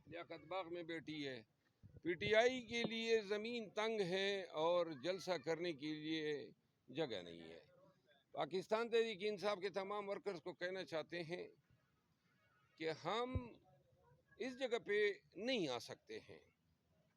لیاقت باغ میں بیٹھی ہے. پی ٹی آئی کے لیے زمین تنگ ہے اور جلسہ کرنے کے لیے جگہ نہیں ہے. پاکستان تحریک انصاف کے تمام ورکرز کو کہنا چاہتے ہیں کہ ہم اس جگہ پہ نہیں آ سکتے ہیں،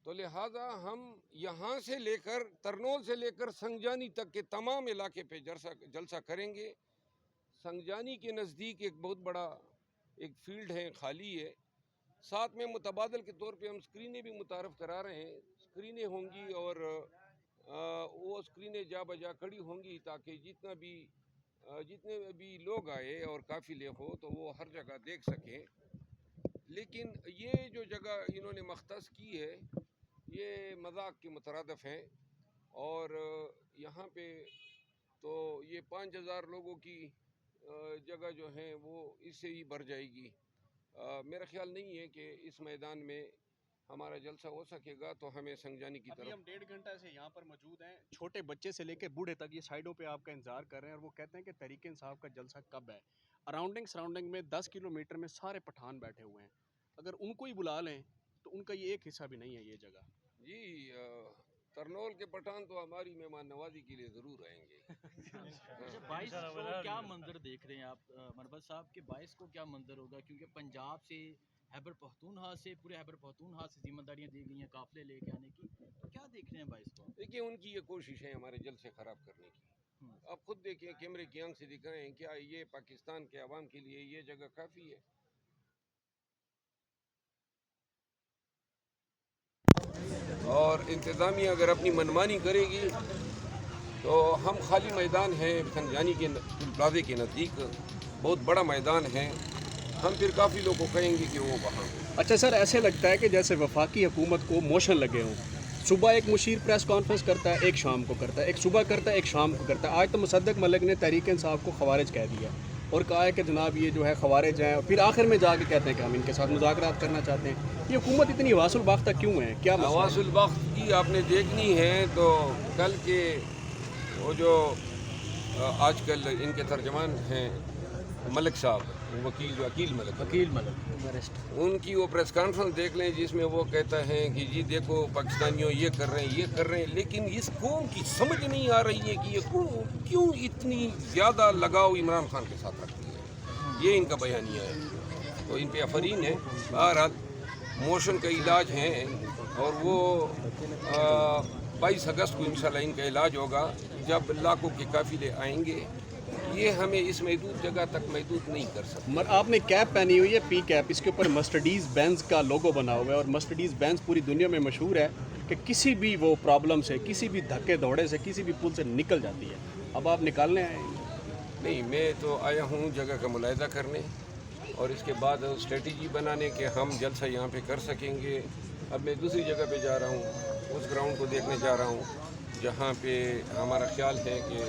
تو لہٰذا ہم یہاں سے لے کر ترنول سے لے کر سنگجانی تک کے تمام علاقے پہ جلسہ کریں گے. سنگجانی کے نزدیک ایک بہت بڑا ایک فیلڈ ہے، خالی ہے. ساتھ میں متبادل کے طور پہ ہم اسکرینیں بھی متعارف کرا رہے ہیں. اسکرینیں ہوں گی اور وہ اسکرینیں جا بجا کھڑی ہوں گی تاکہ جتنے بھی لوگ آئے اور قافلے ہو تو وہ ہر جگہ دیکھ سکیں. لیکن یہ جو جگہ انہوں نے مختص کی ہے یہ مذاق کے مترادف ہے، اور یہاں پہ تو یہ 5000 لوگوں کی جگہ جو ہیں وہ اس سے ہی بھر جائے گی. میرا خیال نہیں ہے کہ اس میدان میں ہمارا جلسہ ہو سکے گا، تو ہمیں سنگجانی کی طرف. ابھی ہم 1.5 گھنٹہ سے یہاں پر موجود ہیں، چھوٹے بچے سے لے کے بوڑھے تک یہ سائیڈوں پہ آپ کا انتظار کر رہے ہیں، اور وہ کہتے ہیں کہ تحریک انصاف کا جلسہ کب ہے. سراؤنڈنگ میں 10 کلومیٹر میں سارے پٹھان بیٹھے ہوئے ہیں. اگر ان کو ہی بلا لیں تو ان کا یہ ایک حصہ بھی نہیں ہے یہ جگہ. جی ترنول کے پٹھان تو ہماری مہمان نوازی کے لیے ضرور آئیں گے. 22 کو کیا منظر دیکھ رہے ہیں آپ مربت صاحب کے؟ 22 کو کیا منظر ہوگا؟ کیونکہ پنجاب سے خیبر پختونخوا سے پورے خیبر پختونخوا سے ذمہ داریاں دی گئی ہیں قافلے لے کے آنے کی، تو کیا دیکھ رہے ہیں 22 کو؟ دیکھیے ان کی یہ کوشش ہے ہمارے جلسے خراب کرنے کی. آپ خود دیکھیں، کیمرے کی آنکھ سے دکھ رہے ہیں، کیا یہ پاکستان کے عوام کے لیے یہ جگہ کافی ہے؟ اور انتظامیہ اگر اپنی منمانی کرے گی تو ہم خالی میدان ہے سنگجانی کے پلازے کے نزدیک، بہت بڑا میدان ہے، ہم پھر کافی لوگوں کو کہیں گے کہ وہ وہاں. اچھا سر، ایسے لگتا ہے کہ جیسے وفاقی حکومت کو موشن لگے ہوں. صبح ایک مشیر پریس کانفرنس کرتا ہے، ایک شام کو کرتا ہے، ایک صبح کرتا ہے، ایک شام کو کرتا ہے. آج تو مصدق ملک نے تحریک انصاف کو خوارج کہہ دیا اور کہا ہے کہ جناب یہ جو ہے خوارج ہیں، پھر آخر میں جا کے کہتے ہیں کہ ہم ان کے ساتھ مذاکرات کرنا چاہتے ہیں. یہ حکومت اتنی حواس الباختہ کیوں ہے؟ کیا مسئلہ ہے؟ حواس البخت کی آپ نے دیکھنی ہے تو کل کے وہ جو آج کل ان کے ترجمان ہیں ملک صاحب، وکیل ملک، ان کی وہ پریس کانفرنس دیکھ لیں جس میں وہ کہتا ہے کہ جی دیکھو پاکستانیوں یہ کر رہے ہیں، لیکن اس قوم کی سمجھ نہیں آ رہی ہے کہ یہ قوم کیوں اتنی زیادہ لگاؤ عمران خان کے ساتھ رکھتی ہے. یہ ان کا بیانیہ ہے، تو ان پہ آفرین ہے. بہرحال موشن کا علاج ہے اور وہ 22 اگست کو انشاءاللہ ان کا علاج ہوگا جب لاکھوں کے قافلے آئیں گے. یہ ہمیں اس محدود جگہ تک محدود نہیں کر سکتے. آپ نے کیپ پہنی ہوئی ہے، پی کیپ، اس کے اوپر مرسڈیز بینز کا لوگو بنا ہوا ہے، اور مرسڈیز بینز پوری دنیا میں مشہور ہے کہ کسی بھی وہ پرابلم سے، کسی بھی دھکے دوڑے سے، کسی بھی پل سے نکل جاتی ہے. اب آپ نکالنے آئے ہیں؟ نہیں، میں تو آیا ہوں جگہ کا ملاحظہ کرنے اور اس کے بعد اسٹریٹجی بنانے کے ہم جلسہ یہاں پہ کر سکیں گے. اب میں دوسری جگہ پہ جا رہا ہوں، اس گراؤنڈ کو دیکھنے جا رہا ہوں جہاں پہ ہمارا خیال ہے کہ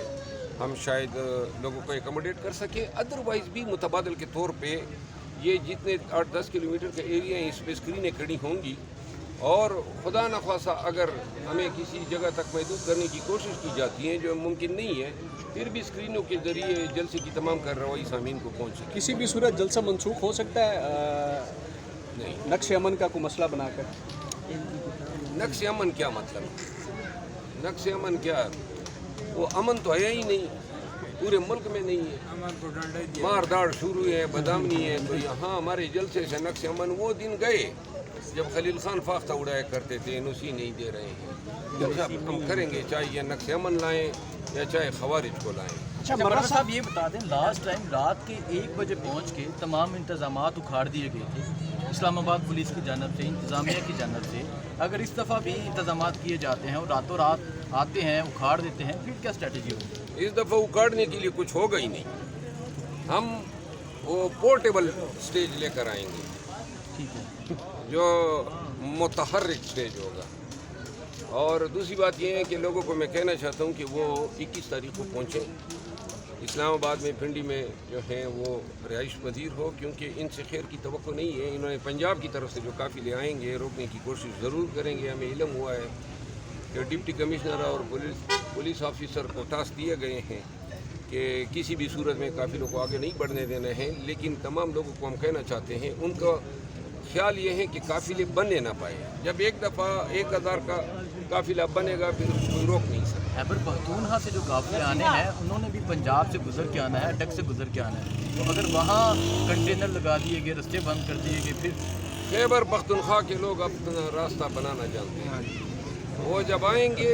ہم شاید لوگوں کو ایکوموڈیٹ کر سکیں. ادروائز بھی متبادل کے طور پہ یہ جتنے 8-10 کلومیٹر کا ایریا ہیں اس پہ اسکرینیں کھڑی ہوں گی، اور خدا نخواستہ اگر ہمیں کسی جگہ تک محدود کرنے کی کوشش کی جاتی ہے جو ممکن نہیں ہے، پھر بھی اسکرینوں کے ذریعے جلسے کی تمام کارروائی سامعین کو پہنچ سکے. کسی بھی صورت جلسہ منسوخ ہو سکتا ہے نہیں. نقش امن کا کوئی مسئلہ بنا کر؟ نقش امن کیا مطلب؟ نقش امن کیا؟ وہ امن تو ہے ہی نہیں، پورے ملک میں نہیں ہے. مار داڑ شروع ہے، بدامنی ہے. تو یہاں ہمارے جلسے سے نقش امن وہ دن گئے جب خلیل خان فاختہ اڑایا کرتے تھے، نوسی نہیں دے رہے ہیں. جلسہ ہم کریں گے چاہے یہ نقش امن لائیں یا چاہے خوارج کو لائیں. اچھا مرزا صاحب یہ بتا دیں، لاسٹ ٹائم رات کے 1 بجے پہنچ کے تمام انتظامات اکھاڑ دیے گئے تھے اسلام آباد پولیس کی جانب سے، انتظامیہ کی جانب سے. اگر اس دفعہ بھی انتظامات کیے جاتے ہیں اور راتوں رات آتے ہیں اکھاڑ دیتے ہیں، پھر کیا اسٹریٹجی ہوگی؟ اس دفعہ اکھاڑنے کے لیے کچھ ہوگا ہی نہیں. ہم وہ پورٹیبل سٹیج لے کر آئیں گے ٹھیک ہے، جو متحرک سٹیج ہوگا. اور دوسری بات یہ ہے کہ لوگوں کو میں کہنا چاہتا ہوں کہ وہ 21 تاریخ کو پہنچیں اسلام آباد میں. پنڈی میں جو ہیں وہ رہائش پذیر ہو، کیونکہ ان سے خیر کی توقع نہیں ہے. انہوں نے پنجاب کی طرف سے جو قافلے آئیں گے روکنے کی کوشش ضرور کریں گے. ہمیں علم ہوا ہے کہ ڈپٹی کمشنر اور پولیس آفیسر کو ٹاسک دیے گئے ہیں کہ کسی بھی صورت میں قافلوں کو آگے نہیں بڑھنے دینا ہے. لیکن تمام لوگوں کو ہم کہنا چاہتے ہیں ان کا خیال یہ ہے کہ قافلے بننے نہ پائے. جب ایک دفعہ 1000 کا قافلہ بنے گا پھر اس کو روک نہیں سکتا. خیبر پختونخوا سے جو قافلے آنے ہیں انہوں نے بھی پنجاب سے گزر کے آنا ہے, اٹک سے گزر کے آنا ہے. تو اگر وہاں کنٹینر لگا دیے گئے, رستے بند کر دیے گئے, پھر خیبر پختونخوا کے لوگ اپنا راستہ بنانا جانتے ہیں. وہ جب آئیں گے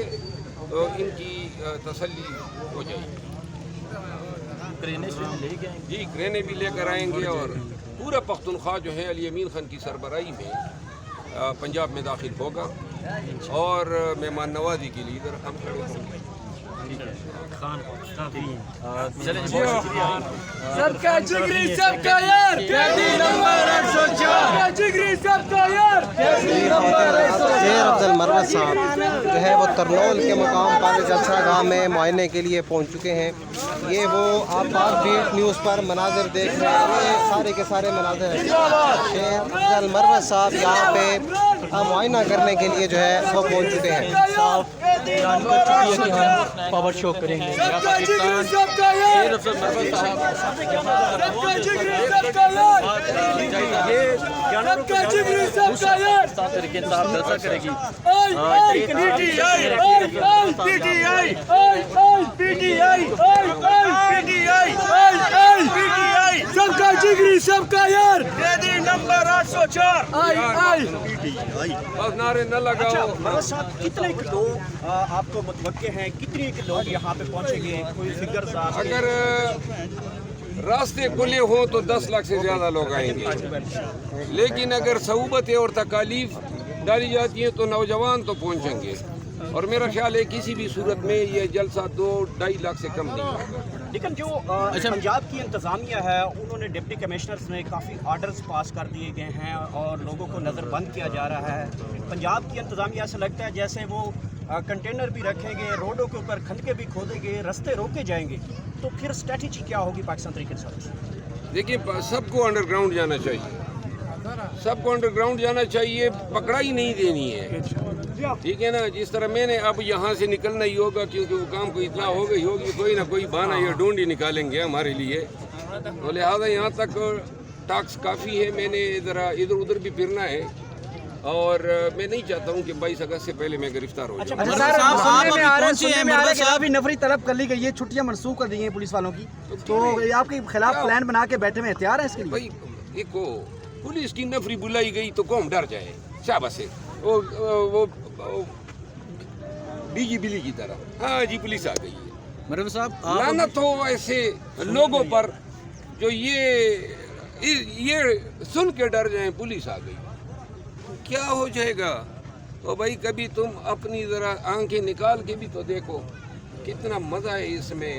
تو ان کی تسلی ہو جائے گی. کرینے سے لے کے آئیں گے. جی کرینے بھی لے کر آئیں گے اور پورا پختونخوا جو ہے علی امین خان کی سربراہی میں پنجاب میں داخل ہوگا اور مہمان نوازی کے لیے ادھر ہم کھڑے ہوں گے. چلیں بہت شکریہ. سب کا جگری سب کا یار قیدی نمبر 804 سب کا جگری سب کا یار قیدی نمبر 804. شیر افضل مروت صاحب جو ہے وہ ترنول کے مقام پر جلسہ گاہ میں معائنے کے لیے پہنچ چکے ہیں. یہ وہ آپ بات بیٹ نیوز پر مناظر دیکھ رہے ہیں, یہ سارے کے سارے مناظر ہیں. شیر افضل مروت صاحب یہاں پہ معائنہ کرنے کے لیے جو ہے وہ پہنچ چکے ہیں. پاور شو کریں گے. سب کا جگری سب کا یار شیر افضل مروت صاحب سب کا جگری سب کا یار سب کا جگری سب کا یار پاکستان تحریک انصاف جلسہ کرے گی. پی ٹی آئی سب کا جگری سب کا یار قیدی نمبر 804. بس نعرے نہ لگاؤ. مروت صاحب کتنے لوگ آپ کو متوقع ہیں, کتنے لوگ یہاں پہ پہنچیں گے, کوئی فگر صاحب؟ اگر راستے کھلے ہوں تو 10 لاکھ سے زیادہ لوگ آئیں گے, لیکن اگر صعوبتیں اور تکالیف ڈالی جاتی ہیں تو نوجوان تو پہنچیں گے. اور میرا خیال ہے کسی بھی صورت میں یہ جلسہ 2-2.5 لاکھ سے کم نہیں ہوگا. لیکن جو پنجاب کی انتظامیہ ہے انہوں نے ڈپٹی کمشنرز نے کافی آرڈرز پاس کر دیے گئے ہیں اور لوگوں کو نظر بند کیا جا رہا ہے. پنجاب کی انتظامیہ سے لگتا ہے جیسے وہ کنٹینر بھی رکھیں گے, روڈوں کے اوپر کھندقیں بھی کھودیں گے, رستے روکے جائیں گے. تو پھر اسٹریٹجی کیا ہوگی پاکستان تحریک انصاف؟ دیکھیے سب کو انڈر گراؤنڈ جانا چاہیے, سب کو انڈر گراؤنڈ جانا چاہیے. پکڑائی نہیں دینی ہے, ٹھیک ہے نا. جس طرح میں نے اب یہاں سے نکلنا ہی ہوگا کیونکہ وہ کام کو اطلاع ہو گئی ہوگی, کوئی نہ کوئی بہانہ یا ڈھونڈ ہی نکالیں گے ہمارے لیے. تو لہٰذا یہاں تک ٹاکس کافی ہے. میں نے ذرا ادھر ادھر بھی پھرنا ہے اور میں نہیں چاہتا ہوں کہ 22 اگست سے پہلے میں گرفتار ہو جاؤں. ابھی نفری طلب کر لی گئی ہے, چھٹیاں منسوخ کر دی ہیں پولیس والوں کی, تو آپ کے خلاف پلان بنا کے بیٹھے میں تیار ہیں اس کے لیے؟ بھائی دیکھو, پولیس کی نفری بلائی گئی تو قوم ڈر جائے. شاباش ہے وہ ڈی جی بلی کی طرح, ہاں جی پولیس آ گئی ہے. مروت صاحب لعنت ہو ایسے لوگوں پر جو یہ سن کے ڈر جائیں پولیس آ گئی. کیا ہو جائے گا؟ تو بھائی کبھی تم اپنی ذرا آنکھیں نکال کے بھی تو دیکھو کتنا مزہ ہے اس میں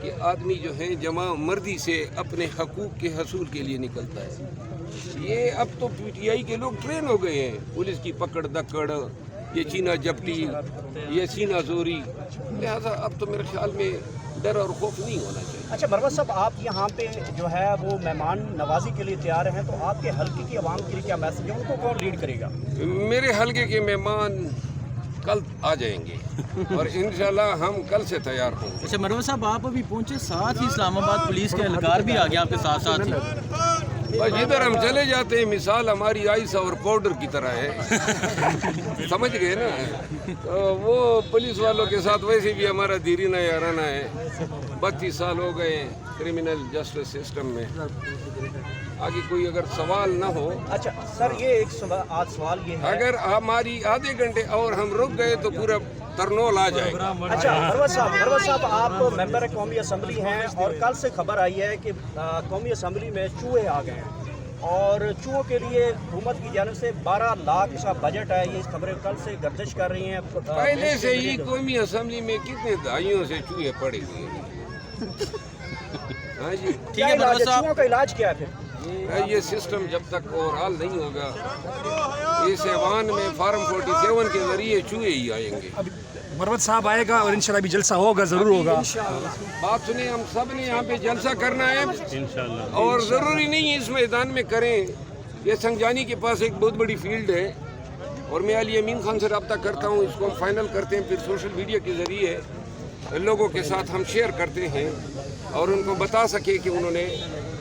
کہ آدمی جو ہے جمع مردی سے اپنے حقوق کے حصول کے لیے نکلتا ہے. یہ اب تو پی ٹی آئی کے لوگ ٹرین ہو گئے ہیں, پولیس کی پکڑ دکڑ, یہ چینا جپٹی, یہ سینہ زوری. لہذا اب تو میرے خیال میں ڈر اور خوف نہیں ہونا چاہیے. اچھا مروت صاحب, آپ یہاں پہ جو ہے وہ مہمان نوازی کے لیے تیار ہیں, تو آپ کے حلقے کی عوام کے لیے کیا میسج ہے, ان کو کون لیڈ کرے گا؟ میرے حلقے کے مہمان کل آ جائیں گے اور انشاءاللہ ہم کل سے تیار ہوں گے. اچھا مروت صاحب آپ ابھی پہنچے, ساتھ ہی اسلام آباد پولیس کے اہلکار بھی آ گیا آپ کے ساتھ ساتھ ہی. بس جدھر ہم چلے جاتے ہیں مثال ہماری آئس اور پاؤڈر کی طرح ہے, سمجھ گئے نا. تو وہ پولیس والوں کے ساتھ ویسے بھی ہمارا دیرینہ یارانہ ہے. 32 سال ہو گئے کرمنل جسٹس سسٹم میں. آگے کوئی اگر سوال نہ ہو. اچھا سر, یہ ایک سوال یہ ہے, اگر ہماری آدھے گھنٹے اور ہم رک گئے تو پورا ترنول آ جائے گا. اچھا مروت صاحب آپ ممبر قومی اسمبلی ہیں اور کل سے خبر آئی ہے کہ قومی اسمبلی میں چوہے آ گئے ہیں اور چوہوں کے لیے حکومت کی جانب سے 12 لاکھ کا بجٹ ہے. یہ خبریں کل سے گردش کر رہی ہیں. پہلے سے ہی قومی اسمبلی میں کتنے دہائیوں سے چوہے پڑے ہوئے ہیں. ہاں جی, ٹھیک ہے مروت صاحب, چوہوں کا علاج کیا ہے پھر؟ یہ سسٹم جب تک اوورال نہیں ہوگا, اس ایوان میں فارم 47 کے ذریعے چوہے ہی آئیں گے. مروت صاحب آئے گا اور انشاءاللہ بھی جلسہ ہوگا, ضرور ہوگا. بات سنیں, ہم سب نے یہاں پہ جلسہ کرنا ہے اور ضروری نہیں ہے اس میدان میں کریں. یہ سنگجانی کے پاس ایک بہت بڑی فیلڈ ہے اور میں علی امین خان سے رابطہ کرتا ہوں, اس کو ہم فائنل کرتے ہیں, پھر سوشل میڈیا کے ذریعے لوگوں کے ساتھ ہم شیئر کرتے ہیں اور ان کو بتا سکے کہ انہوں نے